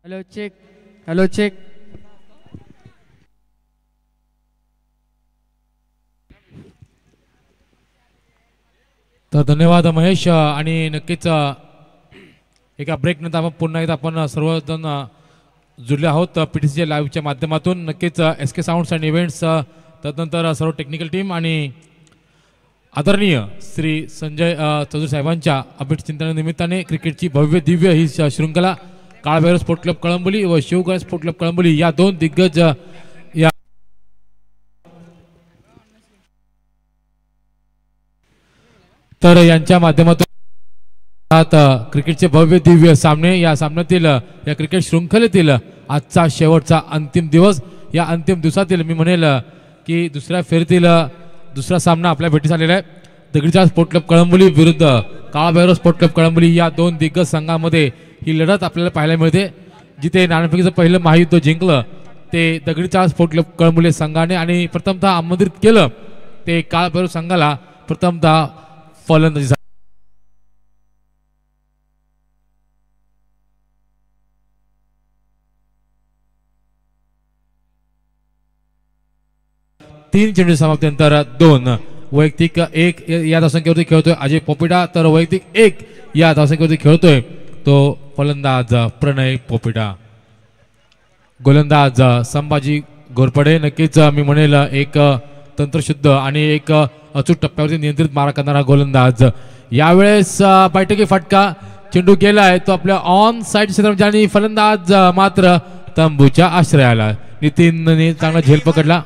Hello check. Hello check. तर धन्यवाद महेश. आणि नक्कीच एका ब्रेक नंतर आपण पुन्हा एकदा आपण सर्वजण जुळले आहोत PTCच्या लाईव्हच्या माध्यमातून. नक्कीच SK साऊंड्स अँड इव्हेंट्स, तदनंतर सर्व टेक्निकल टीम आणि आदरणीय श्री संजय चौधरी साहेबांच्या अभिट चिंतनानिमित्ताने क्रिकेटची भव्य दिव्य ही शृंखला काळभैरव स्पोर्ट क्लब कळंबोली व शिवगण स्पोर्ट क्लब कळंबोली या दोन दिग्गज या तर यांच्या माध्यमातून क्रिकेटचे भव्य दिव्य सामने. या सामन्यातील या क्रिकेट शृंखलेतील आजचा शेवटचा अंतिम दिवस. या अंतिम दिवसातील मी म्हणेल की दुसऱ्या फेरीतील दुसरा सामना आपल्या भेटीस आलेला आहे. दगडीचाळ स्पोर्ट क्लब कळंबोली विरुद्ध काळभैरव स्पोर्ट क्लब कळंबोली या दोन दिग्गज संघामध्ये ही लढत आपल्याला पाहायला मिळते. जिथे नाणेफेकीचं पहिलं महायुद्ध जिंकलं ते दगडीचाळ स्पोर्ट क्लब कळंबोली संघाने आणि प्रथमतः आमंत्रित केलं ते काळभैरव संघाला प्रथमतः फलंदाजी. तीन चेंडू समाप्तीनंतर 2 वैयक्तिक 1 या धावसंख्येवरती खेळतोय अजय पोपिटा. तर वैयक्तिक 1 या धावसंख्येवरती खेळतोय तो फलंदाज प्रणय पोपिटा. गोलंदाज संभाजी घोरपडे. नक्कीच मी म्हणेल एक तंत्रशुद्ध आणि एक अचूक टप्प्यावरती नियंत्रित मारा करणारा गोलंदाज. यावेळेस बैठकी फटका चेंडू गेलाय तो आपल्या ऑन साइड क्षेत्रामध्ये आणि फलंदाज मात्र तंबूच्या आश्रयाला. नितीनने चांगला झेल पकडला.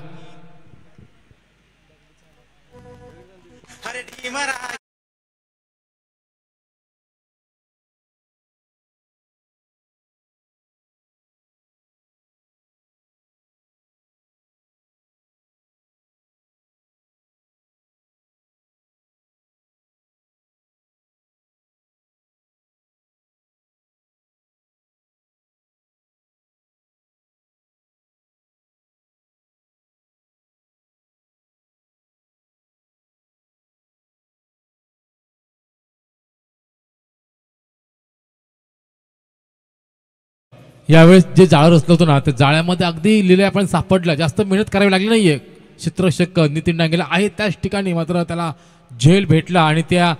यावेळेस जे जाळं रचलं होतं ना त्या जाळ्यामध्ये अगदी लिले आपण सापडला. जास्त मेहनत करावी लागली नाहीये. क्षेत्ररक्षक नितीन डांगेला आहे त्याच ठिकाणी मात्र त्याला झेल भेटला आणि त्या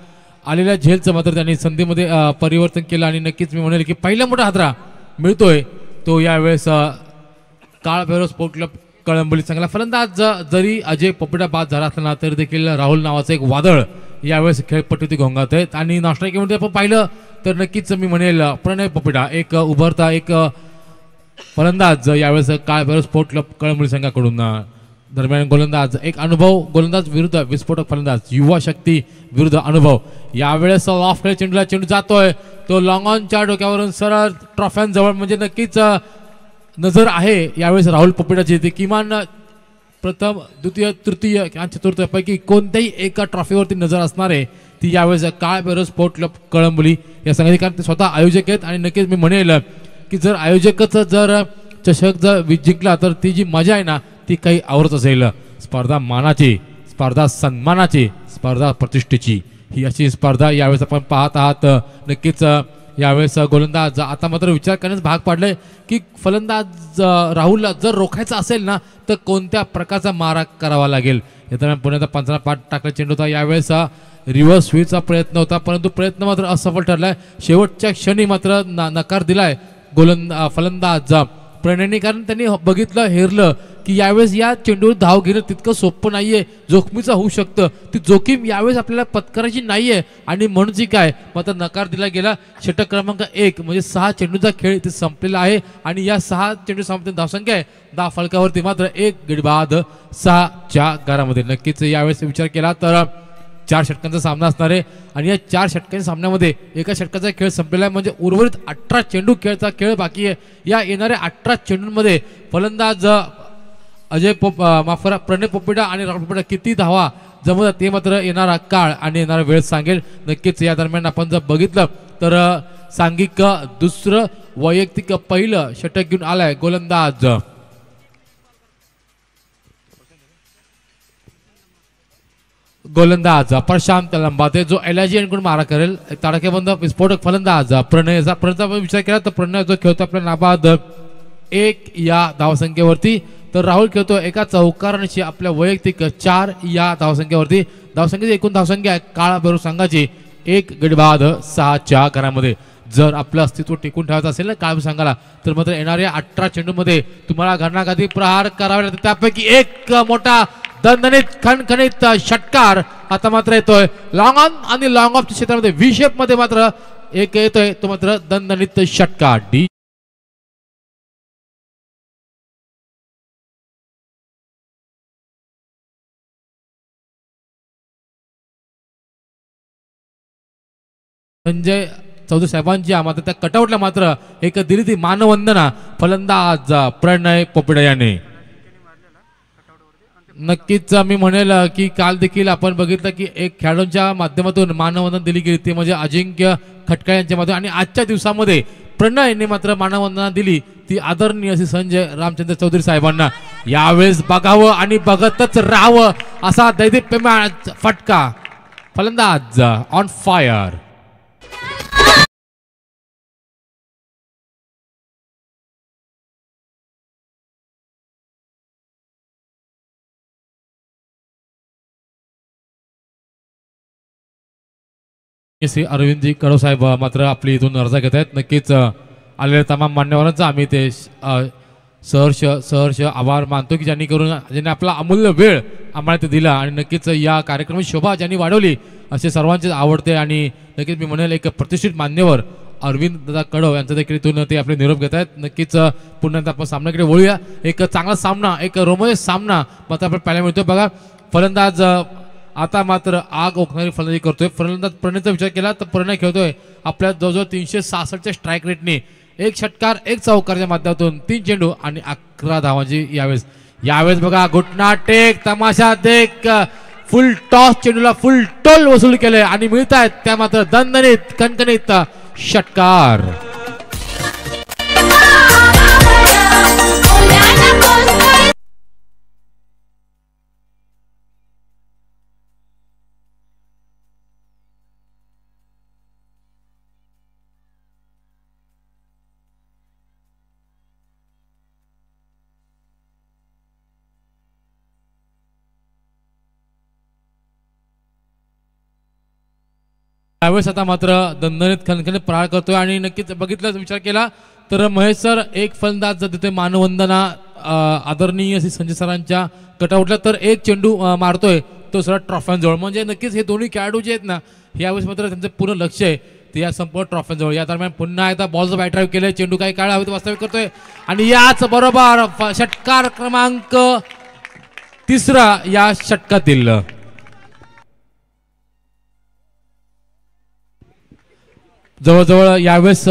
आलेल्या झेलचं मात्र त्यांनी संधीमध्ये परिवर्तन केलं. आणि नक्कीच मी म्हणेल की पहिला मोठा हादरा मिळतोय तो यावेळेस काळभैरव स्पोर्ट क्लब कळंबोली संघाला. फलंदाज जरी अजय पोपिटा बाद झाला असला तरी देखील राहुल नावाचं एक वादळ यावेळेस खेळपट्टीवरती घोंगावत आहेत. आणि नाश्ता आपण पाहिलं तर नक्कीच मी म्हणेल प्रणय पोपिटा एक उभरता एक फलंदाज यावेळेस काळभैरव स्पोर्ट क्लब कळंबोली संघाकडून. दरम्यान गोलंदाज एक अनुभव गोलंदाज विरुद्ध विस्फोटक फलंदाज युवा शक्ती विरुद्ध अनुभव. यावेळेस ऑफ चेंडूला चेंडू जातोय तो लॉंग ऑनच्या डोक्यावरून सरळ ट्रॉफ्यांजवळ. म्हणजे नक्कीच नजर आहे यावेळेस राहुल पोपिटाची. ते किमान प्रथम द्वितीय तृतीय किंवा चतुर्थ पैकी कोणत्याही एका ट्रॉफीवरती नजर असणार आहे ती यावेळेस काळभैरव स्पोर्ट क्लब कळंबोली या संघाचे. कारण ते स्वतः आयोजक आहेत आणि नक्कीच मी म्हणेल की जर आयोजकच जर चषक जर जिंकला तर ती जी मजा आहे ना ती काही आवरत असेल. स्पर्धा मानाची, स्पर्धा सन्मानाची, स्पर्धा प्रतिष्ठेची ही अशी स्पर्धा यावेळेस आपण पाहत आहात. नक्कीच यावेळेस गोलंदाज आता मात्र विचार करण्यास भाग पाडले की फलंदाज राहुलला जर रोखायचा असेल ना तर कोणत्या प्रकारचा मारा करावा लागेल. या दरम्यान पुण्याचा पंचांना पाठ टाकला चेंडू होता. यावेळेस रिव्हर्स स्वीपचा प्रयत्न होता परंतु प्रयत्न मात्र असफल ठरलाय. शेवटच्या क्षणी मात्र नकार दिलाय फलंदाज प्रणयने. कारण त्यांनी बघितलं हेरलं की यावेळेस या चेंडूवर धाव घेणं तितकं सोपं नाहीये, जोखमीचं होऊ शकतं. ती जोखीम यावेळेस आपल्याला पत्करायची नाहीये आणि म्हणून काय मात्र नकार दिला गेला. षटक क्रमांक 1 म्हणजे 6 चेंडूचा खेळ इथे संपलेला आहे आणि या 6 चेंडू संपलेली धावसंख्या आहे 10 फलकावरती मात्र 1 गडी बाद 6च्या घरामध्ये. नक्कीच यावेळेस विचार केला तर 4 षटकांचा सामना असणार आहे आणि या 4 षटकांच्या सामन्यामध्ये एका षटकाचा खेळ संपलेला आहे. म्हणजे उर्वरित 18 चेंडू खेळचा खेळ बाकी आहे. या येणाऱ्या 18 चेंडूंमध्ये फलंदाज प्रणय पोपिटा आणि राहुल पोपिटा किती धावा जमवतात ते मात्र येणारा काळ आणि येणारा वेळ सांगेल. नक्कीच या दरम्यान आपण जर बघितलं तर सांघिक दुसरं वैयक्तिक पहिलं षटक घेऊन आलाय गोलंदाज गोलंदाज प्रशांत लंबाते जो एलआयजी यांकडून मारा करेल. तडाखेबंद विस्फोटक फलंदाज प्रणयचा विचार केला तर प्रणय जो खेळतो आपल्या नाबाद 1 या धावसंख्येवरती. तर राहुल खेळतो एका चौकारांशी आपल्या वैयक्तिक 4 या धावसंख्येवरती. धावसंख्येची एकूण धावसंख्या आहे काळा बेरू संघाची 1 गडी बाद 6च्या घरामध्ये. जर आपलं अस्तित्व टिकून ठेवायचं असेल ना काळा संघाला तर मात्र येणाऱ्या 18 चेंडूमध्ये तुम्हाला घणाघाती प्रहार करावे लागतात. त्यापैकी एक मोठा दणदणीत खणखणीत षटकार आता मात्र येतोय लॉंग ऑन आणि लॉंग ऑफच्या क्षेत्रामध्ये व्ही शेप मध्ये मात्र एक येतोय तो मात्र दणदणीत षटकार. डी संजय चौधरी साहेबांची मात्र त्या कटआउटला मात्र एक दिली ती मानवंदना फलंदाज प्रणय पोपडे याने. नक्कीच मी म्हणेल की काल देखील आपण बघितलं की एक खेळाडूंच्या माध्यमातून मानवंदना दिली गेली ती म्हणजे अजिंक्य खटकाळे यांच्या माध्यमातून. आणि आजच्या दिवसामध्ये प्रणय यांनी मात्र मानवंदना दिली ती आदरणीय अशी संजय रामचंद्र चौधरी साहेबांना. यावेळेस बघावं आणि बघतच राहावं असा दैदिप्यमय फटका. फलंदाज ऑन फायर. श्री अरविंदजी कडव साहेब मात्र आपली इथून अर्ज घेत आहेत. नक्कीच आलेल्या तमाम मान्यवरांचा आम्ही ते सहर्ष आभार मानतो की ज्यांनी आपला अमूल्य वेळ आम्हाला ते दिला आणि नक्कीच या कार्यक्रमाची शोभा ज्यांनी वाढवली असे सर्वांचे आवडते. आणि नक्कीच मी म्हणेल एक प्रतिष्ठित मान्यवर अरविंद दादा कडव यांचा देखील इथून ते आपले निरोप घेत आहेत. नक्कीच पुन्हा आपण सामन्याकडे वळूया. एक चांगला सामना एक रोमंचक सामना मात्र आपण पाहायला मिळतोय. बघा फलंदाज आता मात्र आग ओकणारी फलंदाजी करतोय. फलंदाज प्रणयचा विचार केला तर प्रणय खेळतोय आपल्या जवळजवळ 366च्या स्ट्राईक रेटने. एक षटकार एक चौकारच्या माध्यमातून 3 चेंडू आणि 11 धावांची यावेळेस बघा घुटना टेक तमाशा देख फुल टॉस चेंडूला फुल टोल वसूल केले आणि मिळत आहेत त्या मात्र दणदणीत कणकणीत षटकार. त्यावेळेस आता मात्र दणदणीत खणखणीत प्रहार करतोय आणि नक्कीच बघितलं विचार केला तर महेश सर एक फलंदाज जर तिथे मानवंदना आदरणीय संजय सरांच्या कटआउटला तर एक चेंडू मारतोय तो सर ट्रॉफ्यांजवळ. म्हणजे नक्कीच हे दोन्ही खेळाडू जे आहेत ना यावेळेस मात्र त्यांचं पूर्ण लक्ष आहे ते या संपूर्ण ट्रॉफ्यांजवळ. या दरम्यान पुन्हा एकदा बॉलचं बॅट ड्राईव्ह केलंय. चेंडू काही काळ हवेत वास्तविक करतोय आणि याच बरोबर षटकार क्रमांक 3 या षटकातील. जवळजवळ यावेळेस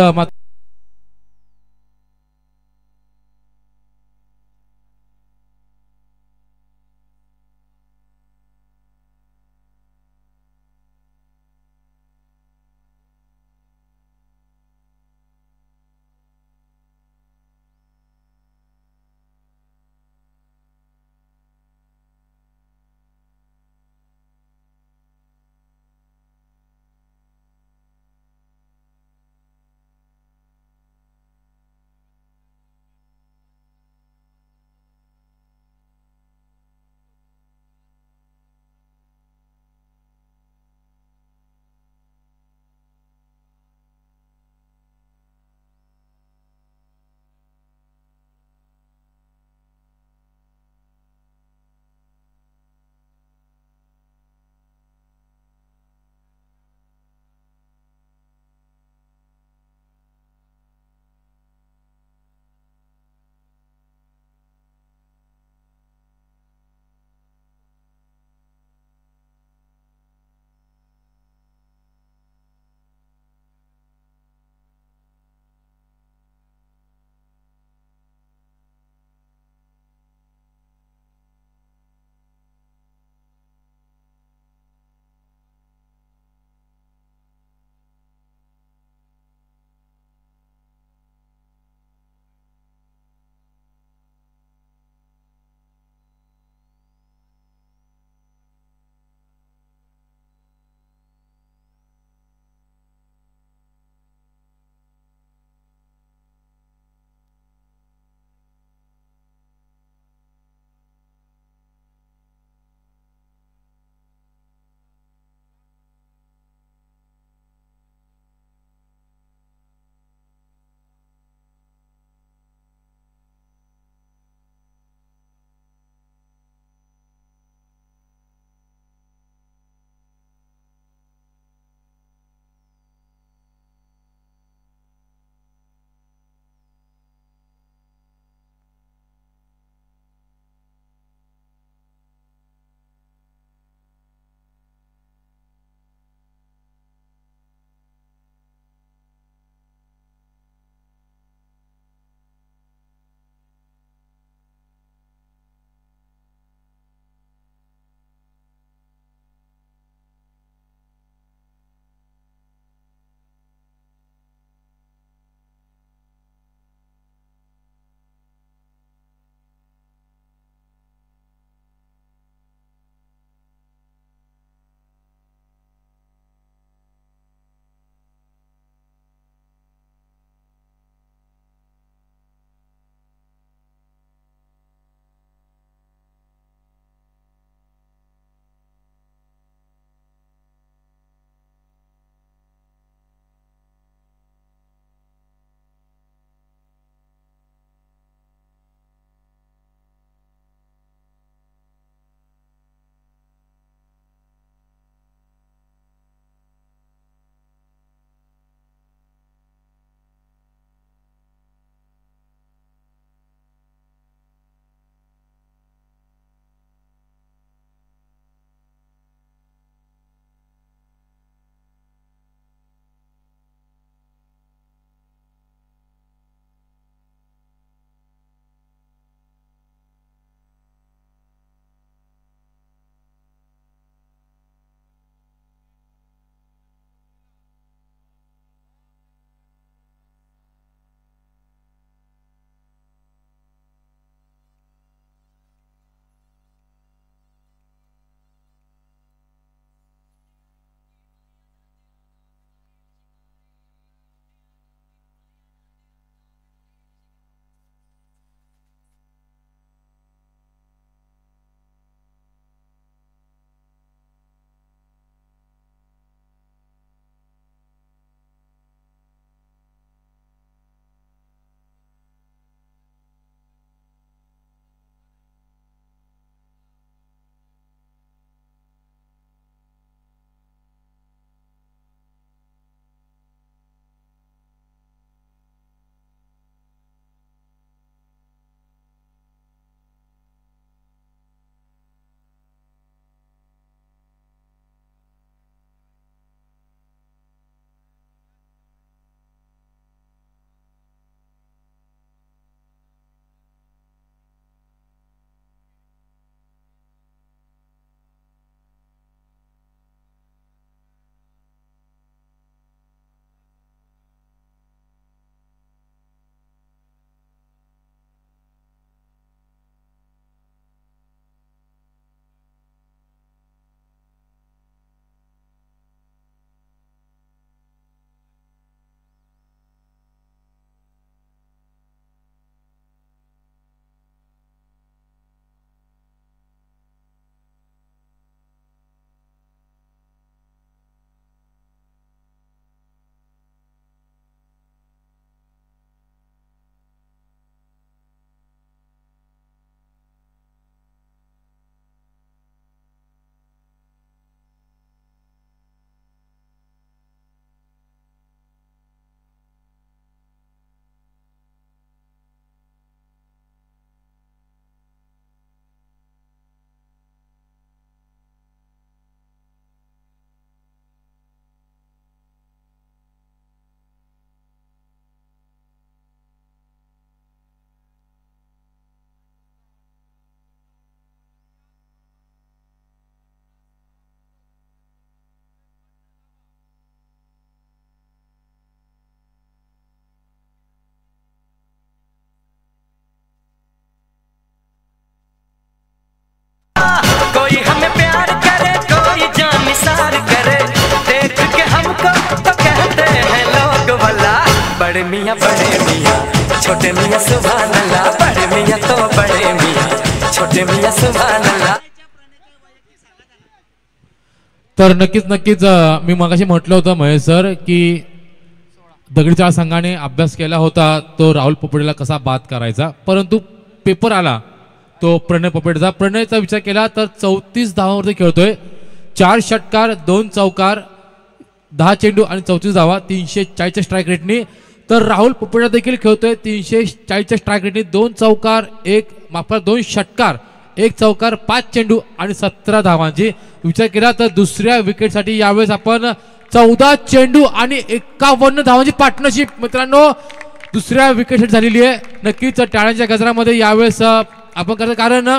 बड़े मियाँ छोटे मियाँ सुभान अल्लाह, बड़े मियाँ तो बड़े मियाँ, छोटे मियाँ सुभान अल्लाह। तर नक्कीच मी मगाशी म्हटलं होतं महेश सर की दगडीचाळ संघाने अभ्यास केला होता तो राहुल पोपेटला कसा बाद करायचा, परंतु पेपर आला तो प्रणय पोपेटचा. प्रणयचा विचार केला तर 34 धावांवरती खेळतोय, 4 षटकार 2 चौकार 10 चेंडू आणि 34 धावा 340 स्ट्राईक रेटनी. तर राहुल पोपेटा देखील खेळतोय 340 स्ट्राईक रेटनी, 2 चौकार 2 षटकार 1 चौकार 5 चेंडू आणि 17 धावांची. विचार केला तर दुसऱ्या विकेटसाठी यावेळेस आपण 14 चेंडू आणि 51 धावांची पार्टनरशिप मित्रांनो दुसऱ्या विकेटसाठी झालेली आहे. नक्कीच टाळ्यांच्या गजरामध्ये यावेळेस आपण करतो, कारण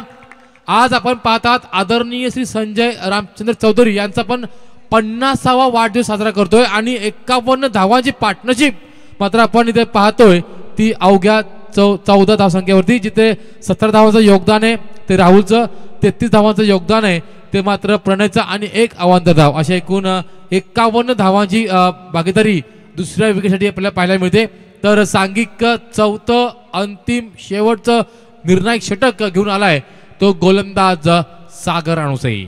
आज आपण पाहतात आदरणीय श्री संजय रामचंद्र चौधरी यांचा पण 50वा वाढदिवस साजरा करतोय आणि 51 धावांची पार्टनरशिप मात्र आपण इथे पाहतोय ती अवघ्या 14 धावसंख्येवरती, जिथे 17 धावांचं योगदान आहे ते राहुलचं, 33 धावांचं योगदान आहे ते मात्र प्रणयचं आणि 1 अवांतर धाव, अशा एकूण 51 धावांची भागीदारी दुसऱ्या विकेटसाठी आपल्याला पाहायला मिळते. तर सांघिक चौथं अंतिम शेवटचं निर्णायक षटक घेऊन आलाय तो गोलंदाज सागर अणुसई.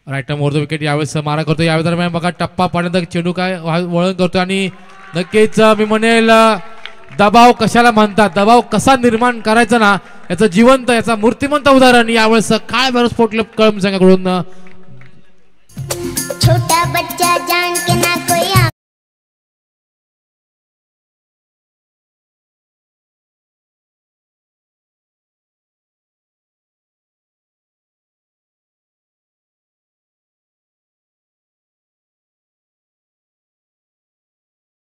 राईट मोर द विकेट यावेळेस मारा करतो. यावेळी दरम्यान बघा टप्पा पाडण्याचा चेंडू काय वळण करतो आणि नक्कीच मी म्हणेल दबाव कशाला म्हणतात, दबाव कसा निर्माण करायचा ना याचं जिवंत याचा मूर्तिमंत उदाहरण यावेळेस काय बरं स्पोर्ट क्लब कळम संघाकडून. छोटा बच्चा जान के ना कोई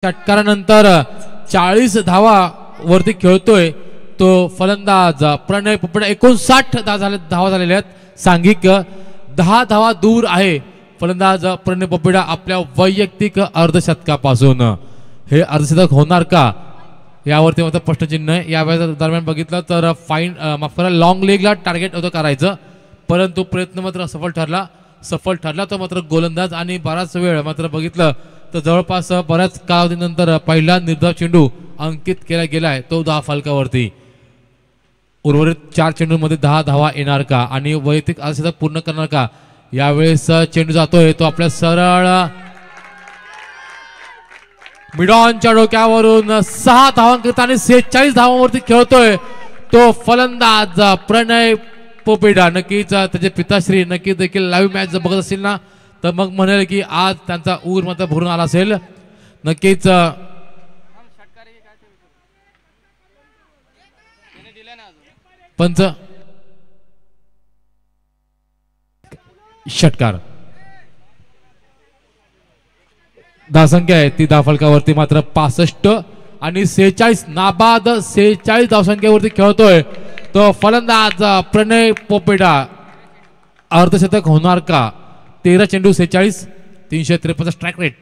षटकारानंतर 40 धावा वरती खेळतोय तो फलंदाज प्रणय पोपेटा. 59 धावा झालेल्या आहेत, सांघिक 10 धावा दूर आहे फलंदाज प्रणय पोपेटा आपल्या वैयक्तिक अर्धशतकापासून. हे अर्धशतक होणार का यावरती मात्र प्रश्नचिन्ह आहे. या वेळेस दरम्यान बघितलं तर माफ करा लॉंग लेगला टार्गेट होतं करायचं, परंतु प्रयत्न मात्र सफल ठरला तो मात्र गोलंदाज. आणि बराच वेळ मात्र बघितलं तर जवळपास बऱ्याच कालावधीनंतर पहिला निर्धाव चेंडू अंकित केला गेलाय तो 10 फलकावरती. उर्वरित 4 चेंडूंमध्ये 10 धावा येणार का आणि वैयक्तिक अर्धशतक पूर्ण करणार का. यावेळेस चेंडू जातोय तो आपल्या सरळ मिडॉनच्या डोक्यावरून 6 धावांकरिता आणि 46 धावांवरती खेळतोय तो फलंदाज प्रणय पोपेटा. नक्कीच त्याचे पिताश्री नक्कीच देखील लाईव्ह मॅच जर बघत असतील ना तर मग म्हणेल की आज त्यांचा ऊर मात्र भरून आला असेल. नक्कीच पंच षटकार धावसंख्या आहे ती 10 फलकावरती मात्र 65 आणि 46 नाबाद 46 धावसंख्येवरती खेळतोय तो फलंदाज प्रणय पोपेटा. अर्धशतक होणार का. 13 चेंडू 46 353 स्ट्राईक रेट.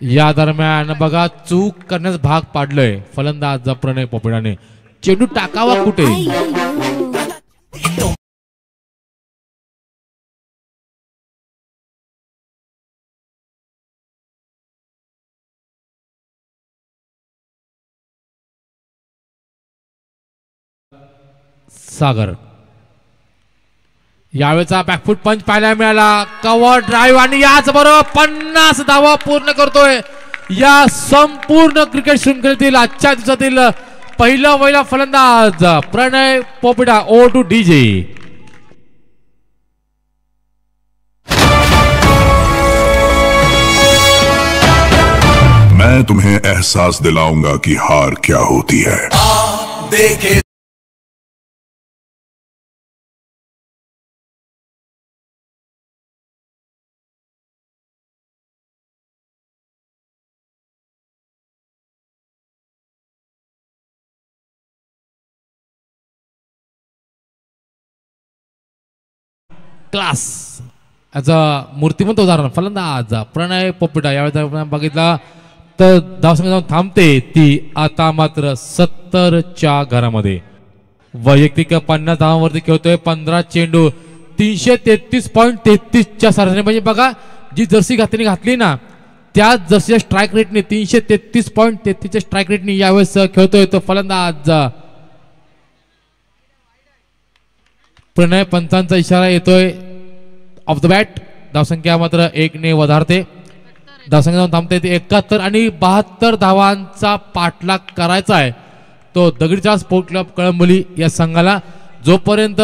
या दरम्यान बघा चूक करण्यास भाग पाडलंय फलंदाज प्रणय पोपेटाने. चेंडू टाकावा कुठे. सागर यावेळेचा बॅकफुट पंच पाहायला मिळाला, कव्हर ड्राईव्ह आणि याच बरोबर 50 धावा पूर्ण करतोय या संपूर्ण क्रिकेट शृंखलेतील आजच्या दिवसातील पहिला फलंदाज प्रणय पोपेटा. O two DJ. मैं तुम्हें एहसास दिलाऊंगा कि हार क्या होती है. देखे क्लास याचा मूर्तिमंत उदाहरण फलंदाज प्रणय पोपेटा. यावेळी बघितला तर धावसंख्या जाऊन थांबते ती आता मात्र 70च्या घरामध्ये. वैयक्तिक 50 धावांवरती खेळतोय, 15 चेंडू 333.33च्या सरासरी. म्हणजे बघा जी जर्सी घातली ना त्याच जसे स्ट्राईक रेटने 333.33 स्ट्राईक रेटने यावेळेस खेळतोय तो फलंदाज प्रणय पंचांचा इशारा येतोय ऑफ द बॅट. धावसंख्या मात्र 1 ने वधारते. धावसंख्या जाऊन थांबते 71 आणि 72 धावांचा पाठलाग करायचा आहे तो दगडीचाळ स्पोर्ट क्लब कळंबोली या संघाला. जोपर्यंत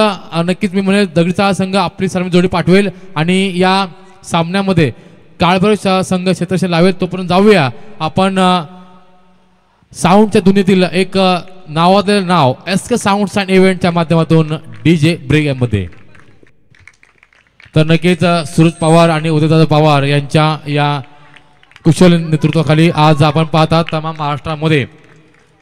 नक्कीच मी म्हणेल दगडीचाळ संघ आपली सर्व जोडी पाठवेल आणि या सामन्यामध्ये काळभैरव संघ क्षेत्रक्षण लावेल तोपर्यंत जाऊया आपण साऊंडच्या दुनियेतील एक नावाजलेलं नाव SK साऊंड्स अँड इव्हेंटच्या माध्यमातून DJ ब्रेक मध्ये. तर नक्कीच सुरज पवार आणि उदयदादा पवार यांच्या या कुशल नेतृत्वाखाली आज आपण पाहतात तमाम महाराष्ट्रामध्ये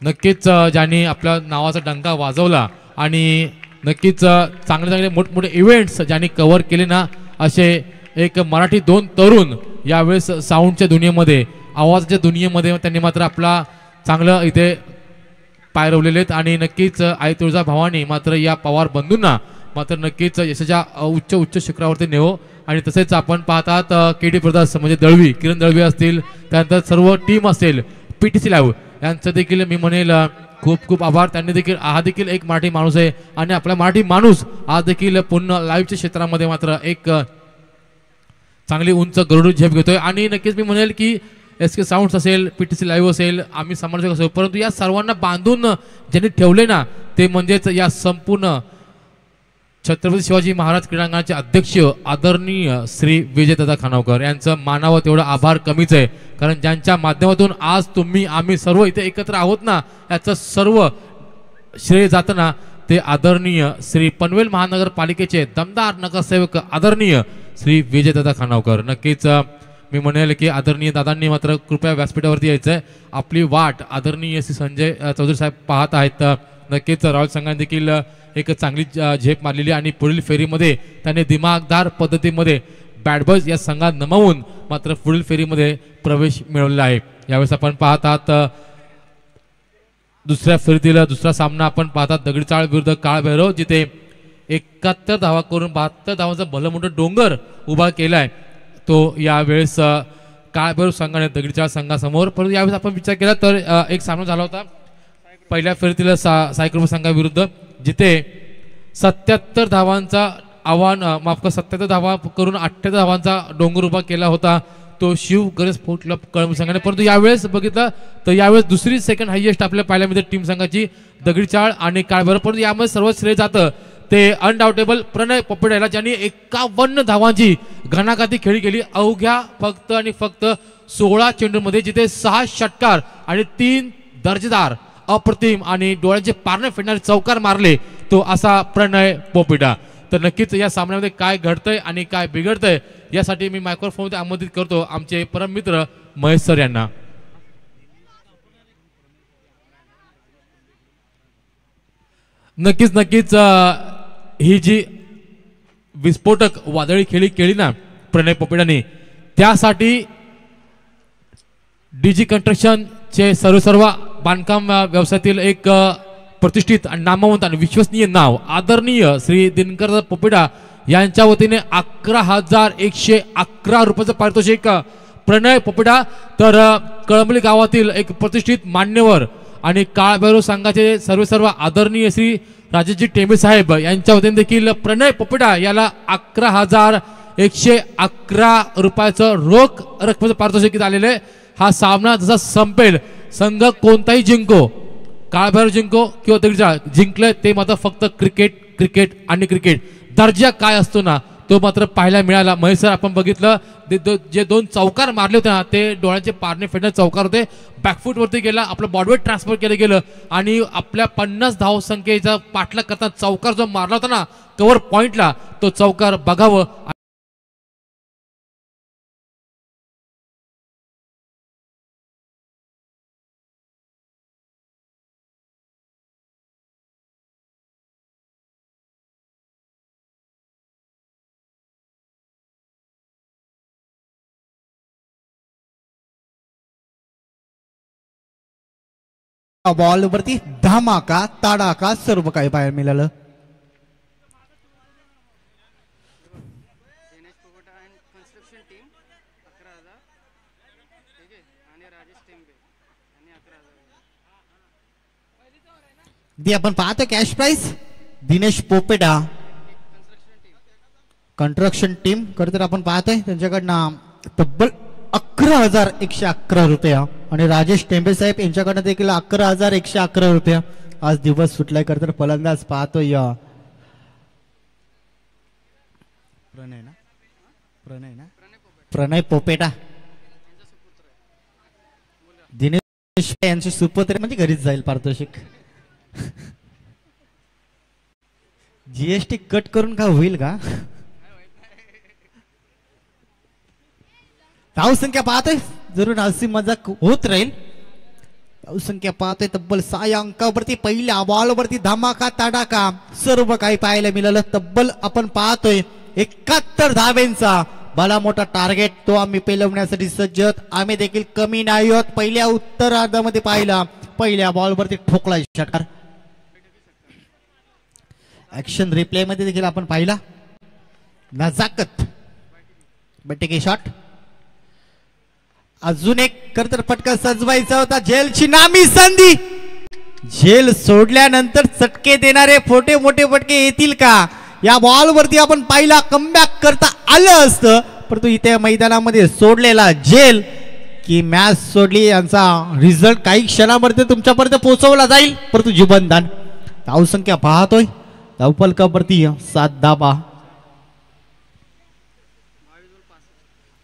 नक्कीच ज्यांनी आपल्या नावाचा डंका वाजवला आणि नक्कीच चांगले चांगले मोठमोठे इव्हेंट्स ज्यांनी कव्हर केले ना असे एक मराठी 2 तरुण यावेळेस साऊंडच्या दुनियेमध्ये आवाजाच्या दुनियेमध्ये त्यांनी मात्र आपला चांगलं इथे पाय रोवलेले आहेत आणि नक्कीच आई तुळजा भवानी मात्र या पवार बंधूंना मात्र नक्कीच यशाच्या उच्च शिखरावरती नेवो. आणि तसेच आपण पाहतात KD ब्रदर्स म्हणजे दळवी किरण दळवी असतील त्यानंतर सर्व टीम असेल PTC लाईव्ह यांचं देखील मी म्हणेल खूप खूप आभार. त्यांनी देखील हा देखील एक मराठी माणूस आहे आणि आपला मराठी माणूस आज देखील पुन्हा लाईव्हच्या क्षेत्रामध्ये मात्र एक चांगली उंच गरुड झेप घेतोय. आणि नक्कीच मी म्हणेल की SK साऊंड्स असेल PTC लाईव्ह असेल आम्ही समालोचक असेल परंतु या सर्वांना बांधून ज्यांनी ठेवले ना ते म्हणजेच या संपूर्ण छत्रपती शिवाजी महाराज क्रीडांगणाचे अध्यक्ष आदरणीय श्री विजयदादा खानावकर यांचं मानावं तेवढं आभार कमीच आहे. कारण ज्यांच्या माध्यमातून आज तुम्ही आम्ही सर्व इथे एकत्र आहोत ना याचं सर्व श्रेय जाताना ते आदरणीय श्री पनवेल महानगरपालिकेचे दमदार नगरसेवक आदरणीय श्री विजयदादा खानावकर. नक्कीच मी म्हणेल की आदरणीय दादांनी मात्र कृपया व्यासपीठावरती यायचं. आपली वाट आदरणीय श्री संजय चौधरी साहेब पाहत आहेत. नक्कीच रॉयल संघाने देखील एक चांगली झेप मारलेली आणि पुढील फेरीमध्ये त्याने दिमागदार पद्धतीमध्ये बॅड बॉयज या संघात नमवून मात्र पुढील फेरीमध्ये प्रवेश मिळवलेला आहे. यावेळेस आपण पाहतात दुसऱ्या फेरीतील दुसरा सामना आपण पाहतात दगडीचाळ विरुद्ध काळभैरव जिथे 71 धावा करून 72 धावांचा भलं मोठं डोंगर उभा केलाय तो यावेळेस काळभैरव संघाने दगडीचाळ संघासमोर. परंतु यावेळेस आपण विचार केला तर एक सामना झाला होता पहिल्या फेरीतील सायकृपा संघाविरुद्ध जिथे 77 धावांचा आव्हान माफ कर 77 धावा करून 78 धावांचा डोंगर उभा केला होता तो शिव गणेश स्पोर्ट क्लब कळंब संघाने. परंतु यावेळेस बघितलं तर यावेळेस दुसरी सेकंड हायएस्ट आपल्या पाहायला मिळते टीम संघाची दगडीचाळ आणि काळभैरव. परंतु यामध्ये सर्वात श्रेय जातं ते अनडाउटेबल प्रणय पोपेटाला ज्यांनी 51 धावांची घणाघाती खेळी केली अवघ्या फक्त आणि फक्त 16 चेंडूमध्ये जिथे 6 षटकार आणि 3 दर्जेदार अप्रतिम आणि डोळ्याचे पारणे फेडणारे चौकार मारले तो असा प्रणय पोपेटा. तर नक्कीच या सामन्यामध्ये काय घडतंय आणि काय बिघडतंय यासाठी मी मायक्रोफोनमध्ये आमंत्रित करतो आमचे परम मित्र महेश सर यांना. नक्कीच ही जी विस्फोटक वादळी खेळी केली ना प्रणय पोपेटाने त्यासाठी DG कंस्ट्रक्शन चे सर्व बांधकाम व्यवसायातील एक प्रतिष्ठित आणि नामवंत आणि विश्वसनीय नाव आदरणीय श्री दिनकर पोपेटा यांच्या वतीने 11,111 रुपयाचं पारितोषिक प्रणय पोपेटा. तर कळंबली गावातील एक प्रतिष्ठित मान्यवर आणि काळभैरव संघाचे सर्व आदरणीय श्री राजेशजी टेंबे साहेब यांच्या वतीने देखील प्रणय पोपेटा याला 11,111 रुपयाचं रोख रकमेचं पारितोषिक आलेलं आहे. हा सामना जसा संपेल संघ कोणताही जिंको काळभैरव जिंको किंवा दगडीचाळ जिंकले ते मात्र फक्त क्रिकेट आणि क्रिकेट दर्जा काय असतो ना तो मात्र पाहायला मिळाला. महेश सर आपण बघितलं जे 2 चौकार मारले होते ना ते डोळ्याचे पारणे फेडणारे चौकार होते. बॅकफूट वरती गेला आपलं बॉडवेट ट्रान्सफर केलं गेलं आणि आपल्या 50 धावसंख्येचा पाठलाग करताना चौकार जो मारला होता ना कव्हर पॉइंटला तो चौकार बघावं. बॉल वरती धमाका ताडाका सर्व काही पाहायला मिळालं. ती आपण पाहतो cash price Dinesh Popeta construction team खरं तर आपण पाहतोय त्यांच्याकडनं तब्बल 11,111 रुपया आणि राजेश टेंबे साहेब यांच्याकडनं देखील 11,111 रुपया आज दिवस सुटलाय. खरं तर फलंदाज पाहतोय प्रणय पोपेटा दिनेश यांचे सुपुत्र म्हणजे घरीच जाईल पारितोषिक. जीएसटी कट करून का होईल का? धावसंख्या पाहतोय जरूर अशी मजाक होत राहील. धावसंख्या पाहतोय तब्बल 6 अंकावरती पहिल्या बॉलवरती धमाका तडाका सर्व काही पाहायला मिळालं. तब्बल आपण पाहतोय 71 धाब्यांचा भला मोठा टार्गेट तो आम्ही पेलवण्यासाठी सज्ज आहोत. आम्ही देखील कमी नाही आहोत. पहिल्या उत्तरार्धामध्ये पाहिला पहिल्या बॉलवरती ठोकला षटकार. ऍक्शन रिप्ले मध्ये देखील आपण पाहिला नजाकत बट्टे शॉट. अजून एक करतर फटका सजवायचा होता. झेलची नामी संधी. झेल सोडल्यानंतर चटके देणारे मोठे मोठे फटके येतील का? या बॉलवरती आपण पाहिला कमबॅक करता आलं असतं परंतु इथे मैदानामध्ये सोडलेला झेल की मॅच सोडली यांचा रिझल्ट काही क्षणामध्ये तुमच्यापर्यंत पोहोचवला जाईल परंतु जीवनदान. धावसंख्या पाहतोय धावफलकावरती 7 धाबा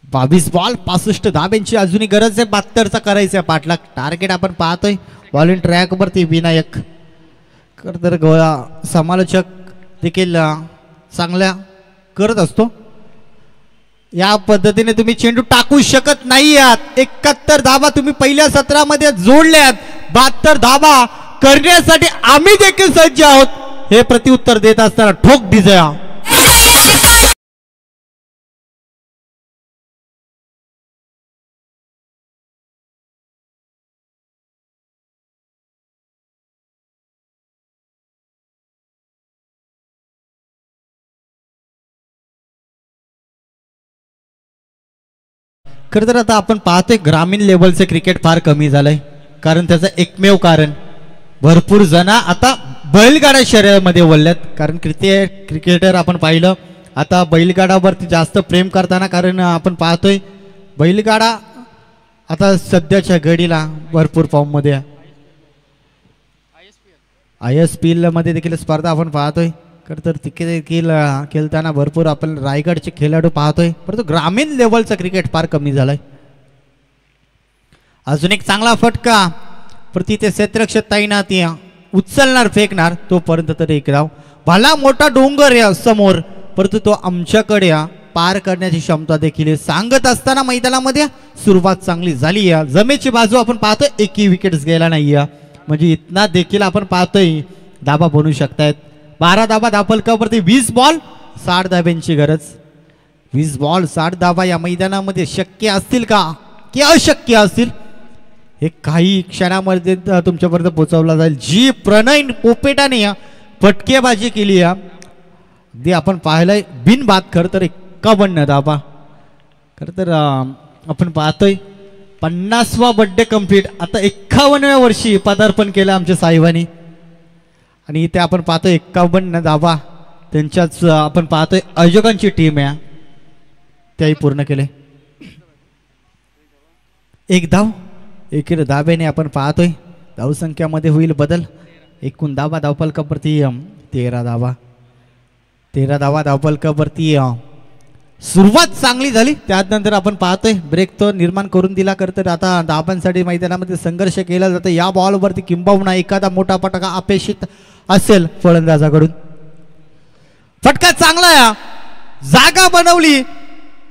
22 बॉल 65 धाब्यांची अजूनही गरज आहे. 72चा करायचा पाठलाग. टार्गेट आपण पाहतोय बॉलिंग ट्रॅक वरती विनायक तर समालोचक देखील चांगल्या करत असतो. या पद्धतीने तुम्ही चेंडू टाकू शकत नाही आहात. 71 धाबा तुम्ही पहिल्या सत्रामध्ये जोडल्यात. 72 धाबा करण्यासाठी आम्ही देखील सज्ज आहोत हे प्रत्युत्तर देत असताना ठोक डिझा. खरं तर आता आपण पाहतोय ग्रामीण लेवलचे क्रिकेट फार कमी झालंय कारण त्याचं एकमेव कारण भरपूर जण आता बैलगाडा शर्यतीमध्ये वळल्यात. कारण क्रिकेटर आपण पाहिलं आता बैलगाडावरती जास्त प्रेम करताना कारण आपण पाहतोय बैलगाडा आता सध्याच्या घडीला भरपूर फॉर्म मध्ये ISPL मध्ये देखील स्पर्धा आपण पाहतोय. खरं तर तिथे देखील खेळताना भरपूर आपण रायगडचे खेळाडू पाहतोय परंतु ग्रामीण लेवलचं क्रिकेट फार कमी झालंय. अजून एक चांगला फटका प्रति ते क्षेत्ररक्षक तैनाती उचलणार फेकणार तोपर्यंत तरी एक धाव. भला मोठा डोंगर या समोर परंतु तो आमच्याकडे पार करण्याची क्षमता देखील सांगत असताना मैदानामध्ये सुरुवात चांगली झाली. जमेची बाजू आपण पाहतोय एकही विकेट्स गेला नाही म्हणजे इतना देखील आपण पाहतोय धाबा बनवू शकतायत. 12 धाबा धावफलकावरती 20 बॉल 60 धाब्यांची गरज. 20 बॉल 60 धाबा या मैदानामध्ये शक्य असतील का की अशक्य असतील हे काही क्षणामध्ये तुमच्यापर्यंत पोहोचवला जाईल. जी प्रणय पोपेटाने फटकेबाजी केली अगदी आपण पाहिलंय बिनबाद. खरं तर 51 धाबा. खरं तर आपण पाहतोय 50वा बर्थडे कंप्लीट आता 51व्या वर्षी पदार्पण केलं आमच्या साहेबांनी आणि इथे आपण पाहतोय 51 धाबा त्यांच्याच आपण पाहतोय आयोजकांची टीम आहे त्याही पूर्ण केले. एक धाव एकीर धाब्याने आपण पाहतोय धावसंख्यामध्ये होईल बदल. एकूण धाबा धावफलकावरती 13 धाबा 13 धाबा धावफलकावरती सुरुवात चांगली झाली. त्यानंतर आपण पाहतोय ब्रेक तो निर्माण करून दिला. तर आता धाबांसाठी मैदानामध्ये संघर्ष केला जातो. या बॉलवरती किंबहुना एखादा मोठा फटका अपेक्षित असेल फलंदाजाकडून. फटका चांगला जागा बनवली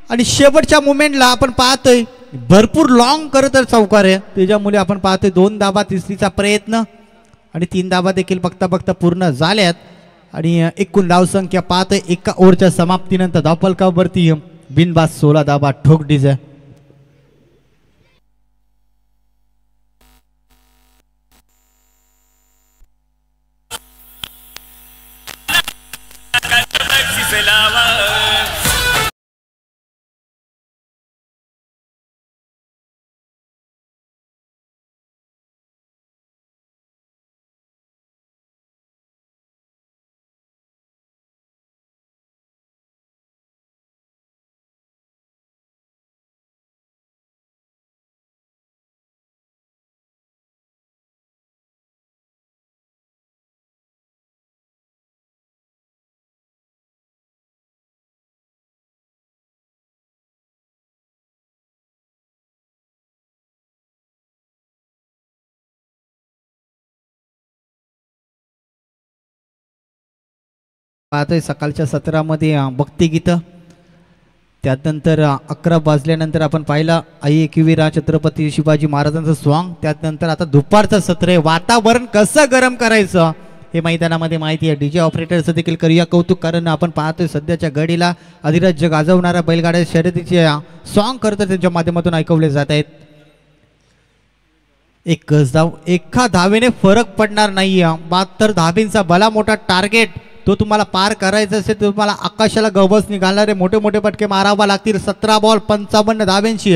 आणि शेवटच्या मुमेंटला आपण पाहतोय भरपूर लॉंग करत चौकार आहे त्याच्यामुळे आपण पाहतोय 2 धाबा तिसरीचा प्रयत्न आणि 3 धाबा देखील बघता बघता पूर्ण झाल्यात आणि एकूण धावसंख्या पाहतोय एका ओव्हरच्या समाप्तीनंतर धावफलकावरती बिनबाद 16 धाबा ठोक डिझा. पाहतोय सकाळच्या सत्रामध्ये भक्तिगीतं, त्यानंतर 11 वाजल्यानंतर आपण पाहिलं आई एकविरा छत्रपती शिवाजी महाराजांचं सॉन्ग. त्यानंतर आता दुपारचं सत्र आहे. वातावरण कसं गरम करायचं हे मैदानामध्ये माहिती आहे. डीजे ऑपरेटरचं देखील करूया कौतुक, कारण आपण पाहतोय सध्याच्या घडीला अधिराज्य गाजवणाऱ्या बैलगाड्या शर्यतीचे सॉन्ग करतात त्यांच्या माध्यमातून ऐकवले जात आहेत. एक गजधाव, एका धावेने फरक पडणार नाही. 72 धाबींचा भला मोठा टार्गेट तो तुम्हाला पार करायचा असेल, तुम्हाला आकाशाला गवस निघालणारे मोठे मोठे पटके मारावा लागतील. 17 बॉल 55 धाब्यांची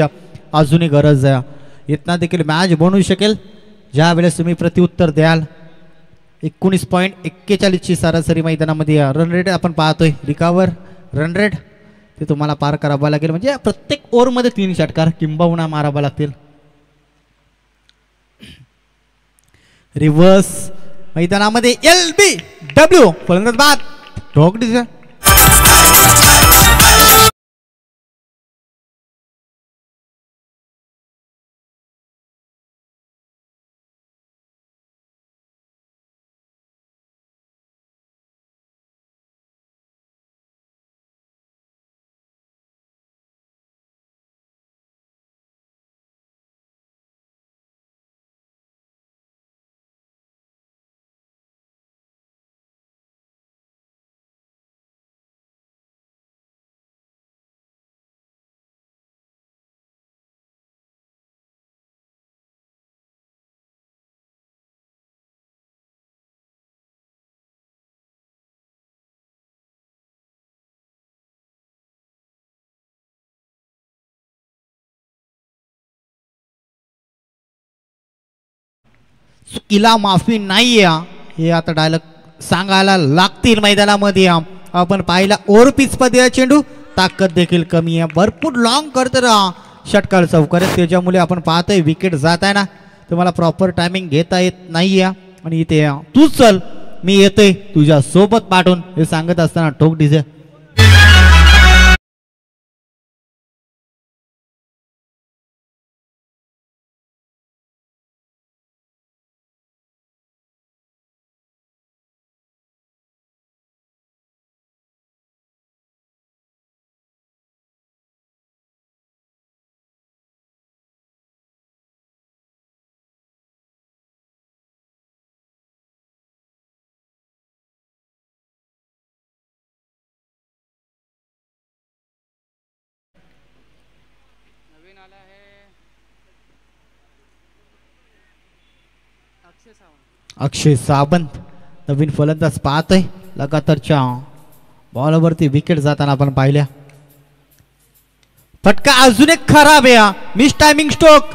अजूनही गरज आहे. इतना देखील मॅच बनवू शकेल ज्या वेळेस तुम्ही प्रत्युत्तर द्याल. 19.41 ची सरासरी मैदानामध्ये रन रेट आपण पाहतोय. रिकावर रन रेट ते तुम्हाला पार करावा लागेल, म्हणजे प्रत्येक ओव्हरमध्ये 3 षटकार किंबहुना मारावा लागतील. रिव्हर्स मैदानामध्ये LBW फलंदाज बाद ठोक डिझाईन. चुकीला माफी नाही हे आता डायलॉग सांगायला लागतील मैदानामध्ये. आपण पाहिला ओव्हर पिच मध्ये चेंडू ताकद देखील कमी आहे. भरपूर लॉंग करत षटकार चौकार, त्याच्यामुळे आपण पाहतोय विकेट जात आहे ना, तुम्हाला प्रॉपर टायमिंग घेता येत नाही आणि इथे तू चल मी येतोय तुझ्या सोबत पाठवून हे सांगत असताना ठोक डिझे. अक्षय सावंत नवीन फलंदाज पाहतोय. लगातारच्या बॉलवरती विकेट जाताना आपण पाहिल्या. फटका अजून एक खराब आहे. मिस टायमिंग स्ट्रोक,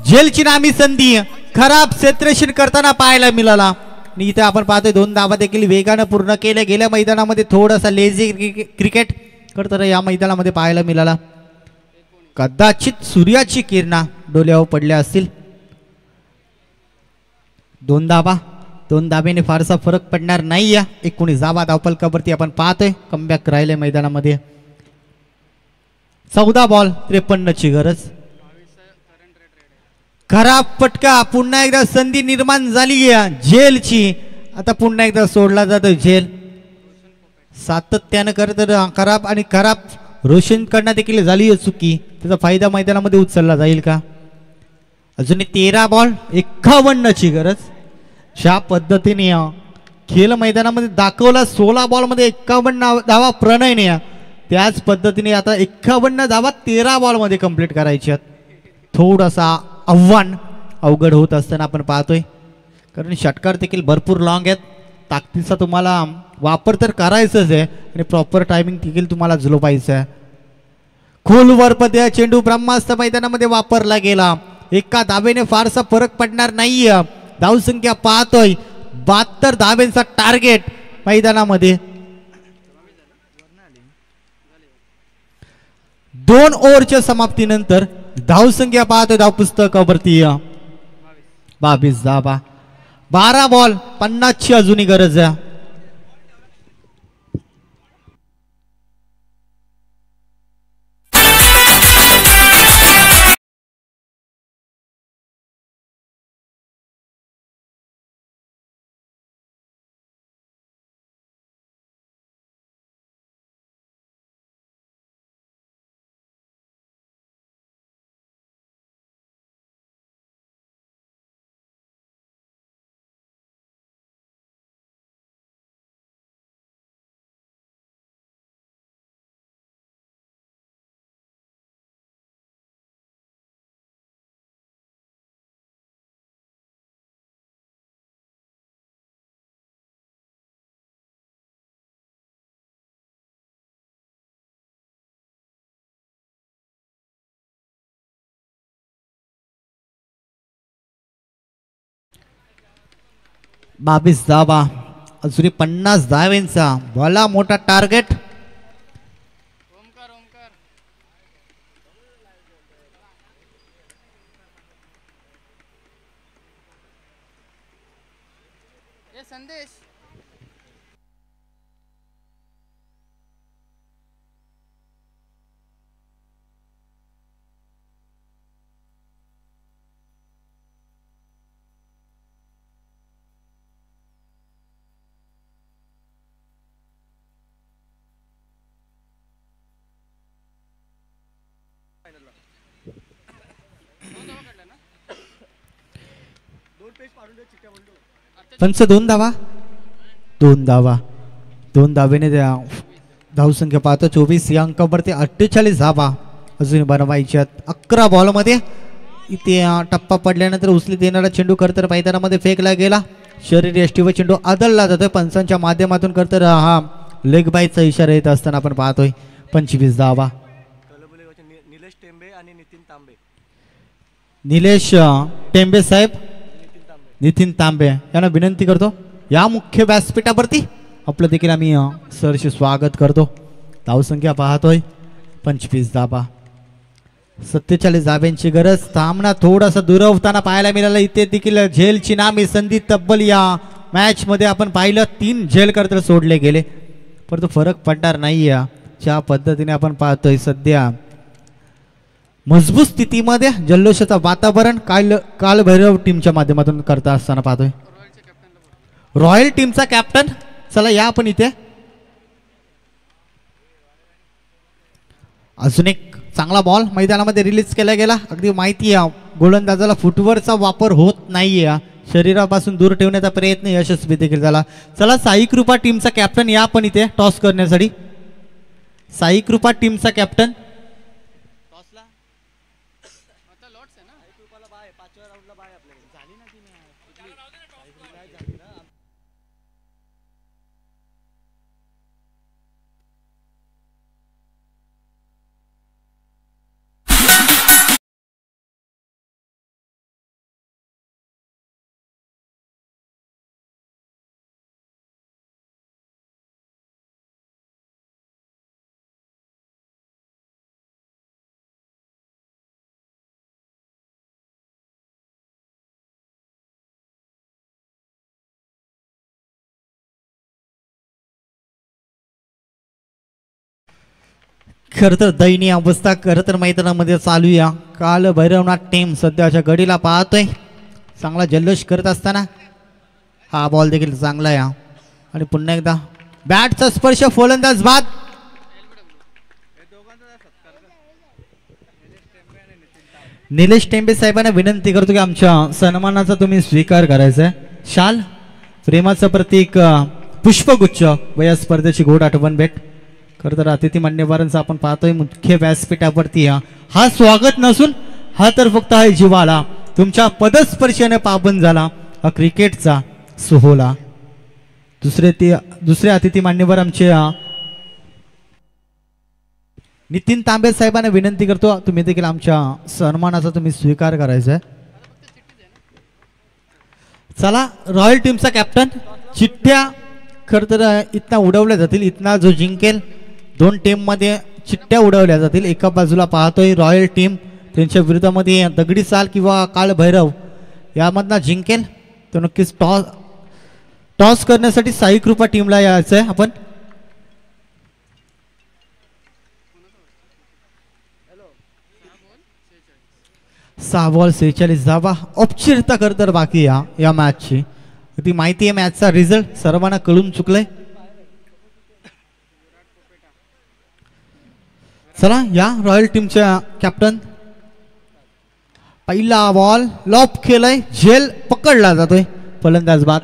जेलची नामी संधी खराब क्षेत्ररक्षण करताना पाहायला मिळाला. आणि इथे आपण पाहतोय 2 धावा देखील वेगानं पूर्ण केल्या. गेल्या मैदानामध्ये थोडासा लेझी क्रिकेट करताना या मैदानामध्ये पाहायला मिळाला. कदाचित सूर्याची किरणा डोल्यावर पडल्या असतील. 2 धावा, 2 धाब्याने फारसा फरक पडणार नाही. 19 धावा धावपलकावरती आपण पाहतोय. कमबॅक राहिले मैदानामध्ये. 14 बॉल 53 ची गरज. खराब फटका, पुन्हा एकदा संधी निर्माण झाली जेलची. आता पुन्हा एकदा सोडला जातो जेल. सातत्यानं करत खराब आणि खराब रोशन करण्यात देखील झाली चुकी. त्याचा फायदा मैदानामध्ये उचलला जाईल का? अजून 13 बॉल 51 ची गरज. ज्या पद्धतीने खेळ मैदानामध्ये दाखवला 16 बॉल मध्ये 51 धावा प्रणयने, त्याच पद्धतीने आता 51 धावा 13 बॉल मध्ये कंप्लीट करायची आहेत. थोडासा आव्हान अवघड होत असताना आपण पाहतोय, कारण षटकार देखील भरपूर लॉंग आहेत. ताकदीचा तुम्हाला वापर तर करायचंच आहे आणि प्रॉपर टायमिंग देखील तुम्हाला झुलवायचं आहे. खोलवर पद्या चेंडू ब्रह्मास्त्र मैदानामध्ये वापरला गेला. एका धावेने फारसा फरक पडणार नाहीये. धावसंख्या पाहतोय 72 धावेंचा टार्गेट मैदानामध्ये. 2 ओव्हरच्या समाप्तीनंतर धावसंख्या पाहतोय धावपुस्तकावरती 22 धावा. 12 बॉल 50 ची अजूनही गरज आहे. 22 धावा. अजूनही 50 धावेंचा भला मोठा टार्गेट. संदेश पंच 2 धावा. 2 धावा. 2 धावेने द्या धावसंख्या पाहतो 24 या अंकावरती 48 धावा अजून बनवायच्यात. 11 बॉलमध्ये इथे टप्पा पडल्यानंतर उचलीत येणारा चेंडू खरतर मैदानामध्ये फेकला गेला. शरीर यष्टी व चेंडू आदळला जातोय. पंचांच्या माध्यमातून खरतर हा लेग बायचा इशारा येत असताना आपण पाहतोय. 25 धावा. निलेश टेंबे आणि नितीन तांबे. निलेश टेंबे साहेब, नितीन तांबे यांना विनंती करतो या मुख्य व्यासपीठावरती आपलं देखील आम्ही सरचे स्वागत करतो. धावसंख्या पाहतोय 25 धावा. 47 धाब्यांची गरज. सामना थोडासा दुरावताना पाहायला मिळाला. इथे देखील झेलची नामी संधी तब्बल या मॅच मध्ये आपण पाहिलं 3 झेल करता सोडले गेले परंतु फरक पडणार नाही. ज्या पद्धतीने आपण पाहतोय सध्या मजबूत स्थितीमध्ये जल्लोषाचं वातावरण कालभैरव टीमच्या माध्यमातून करता असताना पाहतोय. रॉयल टीमचा कॅप्टन चला या आपण इथे. अजून एक चांगला बॉल मैदानामध्ये रिलीज केला गेला. अगदी माहिती आहे गोलंदाजाला फुटवर्कचा वापर होत नाहीये. शरीरापासून दूर ठेवण्याचा प्रयत्न यशस्वी देखील झाला. चला साई कृपा टीमचा कॅप्टन या आपण इथे टॉस करण्यासाठी. साई कृपा टीमचा कॅप्टन खरं तर दयनीय अवस्था खरं तर मैदानामध्ये चालू या. काल भैरवनाथ टीम सध्याच्या घडीला पाहतोय चांगला जल्लोष करत असताना हा बॉल देखील चांगला या आणि पुन्हा एकदा बॅटचा स्पर्श फलंदाज बाद. निलेश टेंबे साहेबांना विनंती करतो की आमच्या सन्मानाचा तुम्ही स्वीकार करायचा आहे. शाल प्रेमाचं प्रतीक पुष्पगुच्छ व या स्पर्धेची गोड आठवण भेट. खरं तर अतिथी मान्यवरांचा आपण पाहतोय मुख्य व्यासपीठावरती हा स्वागत नसून हा तर फक्त आहे जीवाला तुमच्या पदस्पर्शाने पाबन झाला हा क्रिकेटचा सोहळा. दुसरे अतिथी मान्यवर आमचे नितीन तांबे साहेबांना विनंती करतो तुम्ही देखील आमच्या सन्मानाचा तुम्ही स्वीकार करायचा आहे. चला रॉयल टीमचा कॅप्टन. चिठ्ठ्या खरं तर इथना उडवल्या जातील. इथना जो जिंकेल 2 टीम मध्ये चिठ्ठ्या उडवल्या जातील. एका बाजूला पाहतोय रॉयल टीम त्यांच्या विरोधामध्ये दगडी साल किंवा काळ भैरव यामधला जिंकेल तर नक्कीच टॉस करण्यासाठी साई कृपा टीमला यायचं आहे आपण. सहा बॉल 46 धावा. औपचारिकता खरं तर बाकी या मॅचची. ती माहिती आहे मॅचचा रिझल्ट सर्वांना कळून चुकलंय. चला या रॉयल टीमच्या कॅप्टन. पहिला बॉल लॉप केलाय. झेल पकडला जातोय. फलंदाज बाद.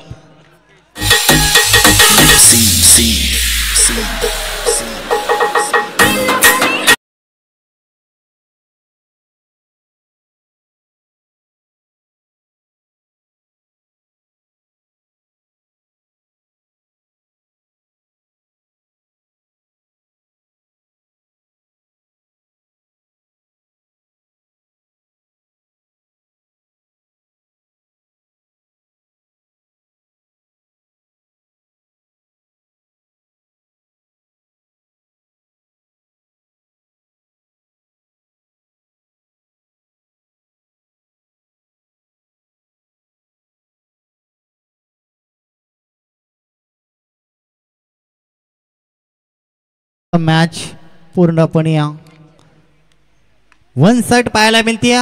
मॅच पूर्णपणे वन साइड पाहायला मिळते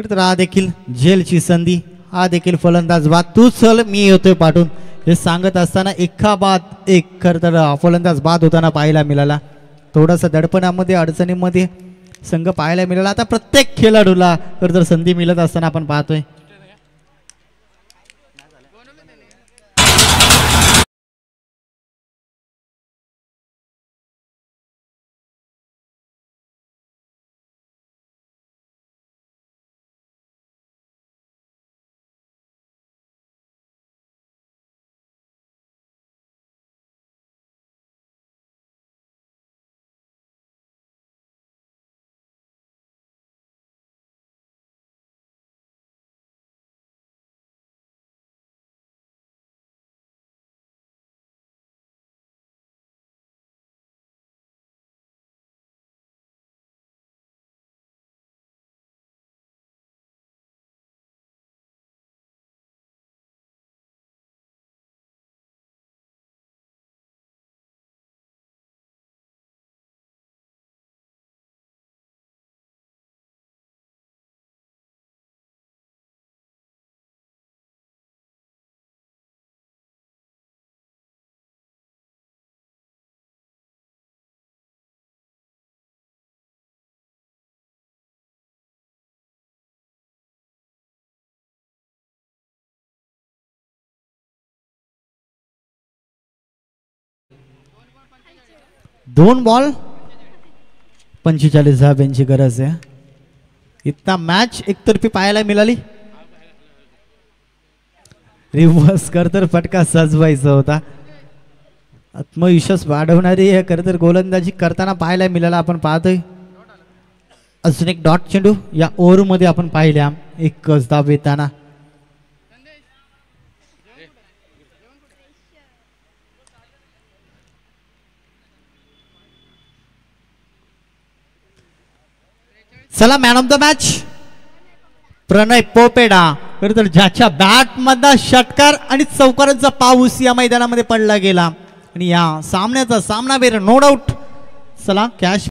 तर हा देखील झेलची संधी, हा देखील फलंदाज बाद, तू चल मी येतोय पाठवून हे सांगत असताना एका बाद एक खरं तर फलंदाज बाद होताना पाहायला मिळाला. थोडासा दडपणामध्ये अडचणीमध्ये संघ पाहायला मिळाला. आता प्रत्येक खेळाडूला खरं तर संधी मिळत असताना आपण पाहतोय. दोन बॉल 45 धाब्यांची गरज आहे. इतना मॅच एकतर्फी पाहायला मिळाली. रिव्हर्स करतर फटका सजवायचा होता. आत्मविश्वास वाढवणारी करतर गोलंदाजी करताना पाहायला मिळाला आपण पाहतोय. अजून एक डॉट चेंडू या ओव्हर मध्ये आपण पाहिल्या, एकच धाव येताना. चला मॅन ऑफ द मॅच प्रणय पोपेडा. खरं तर ज्याच्या बॅट मधला षटकार आणि चौकारांचा पाऊस या मैदानामध्ये पडला गेला आणि या सामन्याचा सामनावीर नो डाऊट. चला कॅश